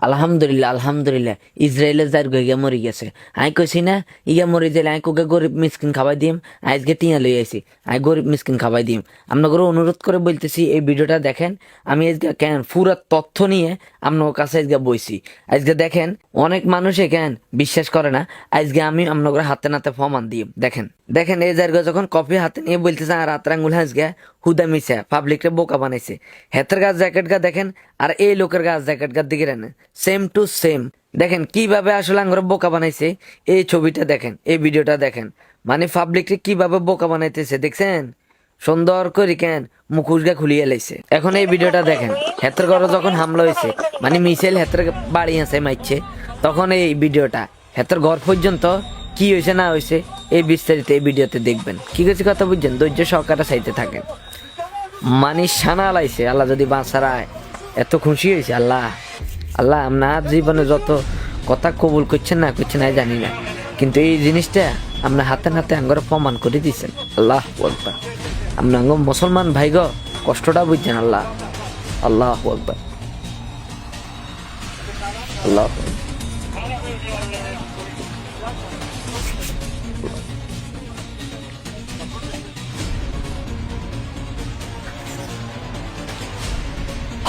আলহামদুলিল্লাহ আলহামদুলিল্লাহ ইসরায়েলের যার গিয়া মরি গেছে। আই কইছি না ইয়া মরি যাইলে আই কোকে গরিব মিসকিন খাওয়াই দিম। আজকে টিয়া লই আইছি, আই গরিব মিসকিন খাওয়াই দিম। আপনাকে অনুরোধ করে বলতেছি এই ভিডিওটা দেখেন। আমি আজকে কেন পুরা তথ্য নিয়ে আপনার কাছে আজকে বইছি। আজকে দেখেন অনেক মানুষে কেন বিশ্বাস করে না। আজকে আমি আপনাকে হাতে নাতে প্রমাণ দিই। দেখেন দেখেন এই জায়গা যখন কফি হাতে নিয়ে বলতেছে আর রাত আঙ্গুল আজকে হুদা মিশা পাবলিকরে বোকা বানাইছে। হেতের গাছ জ্যাকেট গা দেখেন আর এই লোকের গাছ জ্যাকেট গা দিকে রানে সেম টু সেম। দেখেন কিভাবে আসলে আঙ্গুর বোকা বানাইছে। এই ছবিটা দেখেন, এই ভিডিওটা দেখেন, মানে পাবলিকরে কিভাবে বোকা বানাইতেছে দেখছেন। সুন্দর করে কেন মুখোশ গা খুলিয়ে লাইছে। এখন এই ভিডিওটা দেখেন, হেতের ঘরে যখন হামলা হয়েছে মানে মিছিল হেতের বাড়ি আছে মাইছে, তখন এই ভিডিওটা হেতের ঘর পর্যন্ত কি হয়েছে না হয়েছে এই বিস্তারিত এই ভিডিওতে দেখবেন। কি কিছু কথা বুঝছেন, ধৈর্য সহকারে চাইতে থাকেন। মানে সানা লাইছে আল্লাহ যদি বাঁচারায়, এত খুশি হয়েছে আল্লাহ। আল্লাহ আপনার জীবনে যত কথা কবুল করছেন না করছেন না জানি না, কিন্তু এই জিনিসটা আপনার হাতে হাতে আঙ্গরে প্রমাণ করে দিচ্ছেন। আল্লাহ আকবার। আপনার মুসলমান ভাই গো কষ্টটা বুঝছেন। আল্লাহ আল্লাহ আকবার আল্লাহ।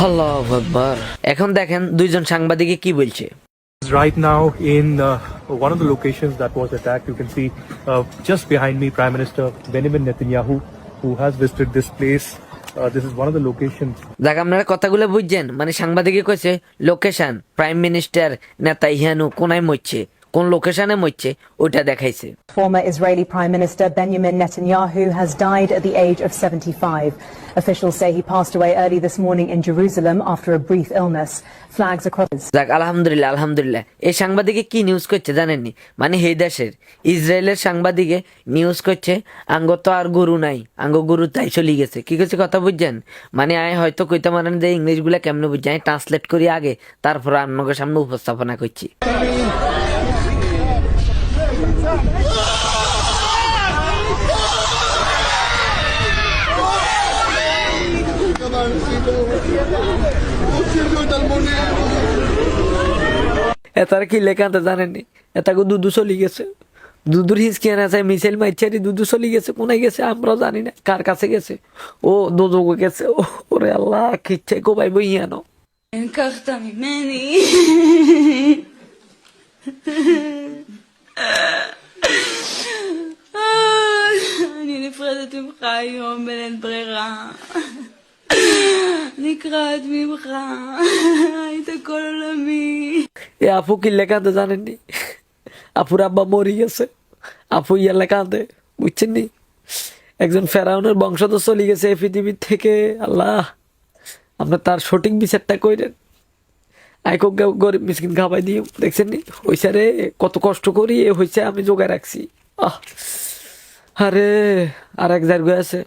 আল্লাহু আকবার। এখন দেখেন দুইজন সাংবাদিকে কি বলছে। Right now in one of the locations that was attacked, you can see just behind me Prime Minister Benjamin Netanyahu, who has visited this place. This is one of the locations. দেখ আপনারা কথাগুলো বুঝছেন, মানে সাংবাদিকে কইছে location prime minister Netanyahu কোনায় মরছে, কোন লোকেশনে মরছে ওটা দেখাইছে। Former Israeli Prime Minister Benjamin Netanyahu has died at the age of 75. Officials say he passed away early this morning in Jerusalem after a brief illness. Flags across. যাক আলহামদুলিল্লাহ আলহামদুলিল্লাহ। এই সাংবাদিকে কি নিউজ করছে জানেননি, মানে এই দেশের ইসরায়েলের সাংবাদিকে নিউজ করছে আঙ্গ তো আর গুরু নাই, আঙ্গ গুরু তাই চলে গেছে। কি কিছু কথা বুঝছেন, মানে আয় হয়তো কইতে পারেন যে ইংলিশ গুলা কেমনে বুঝছেন, আমি ট্রান্সলেট করি আগে তারপর আপনাদের সামনে উপস্থাপনা করছি। এতার কি লেখা তো জানেননি, এটাকে দুধু চলি গেছে, দুধুর হিসকি আছে মিছিল মাইচারি দুধু চলি গেছে, কোনায় গেছে আমরাও জানি না, কার কাছে গেছে, ও দুধু গেছে। ওরে আল্লাহ খিচ্ছে কোবাই বইয়ানো। לקחת ממני. אני נפרדת ממך היום בלית ברירה. נקרעת ממך, היית כל עולמי. এ আপু কি লেখা তো জানেননি, আপুর আব্বা মরি গেছে, আপু ইয়া লেখা দে বুঝছেন নি, একজন ফেরাউনের বংশধর চলে গেছে এই পৃথিবীর থেকে। আল্লাহ আপনার তার সঠিক বিচারটা কইরেন। আইকো গরিব মিসকিন খাবাই দিও, দেখছেন নি হইছে রে, কত কষ্ট করি এ হইছে আমি জোগাড় রাখছি। আরে আর এক জায়গায় আছে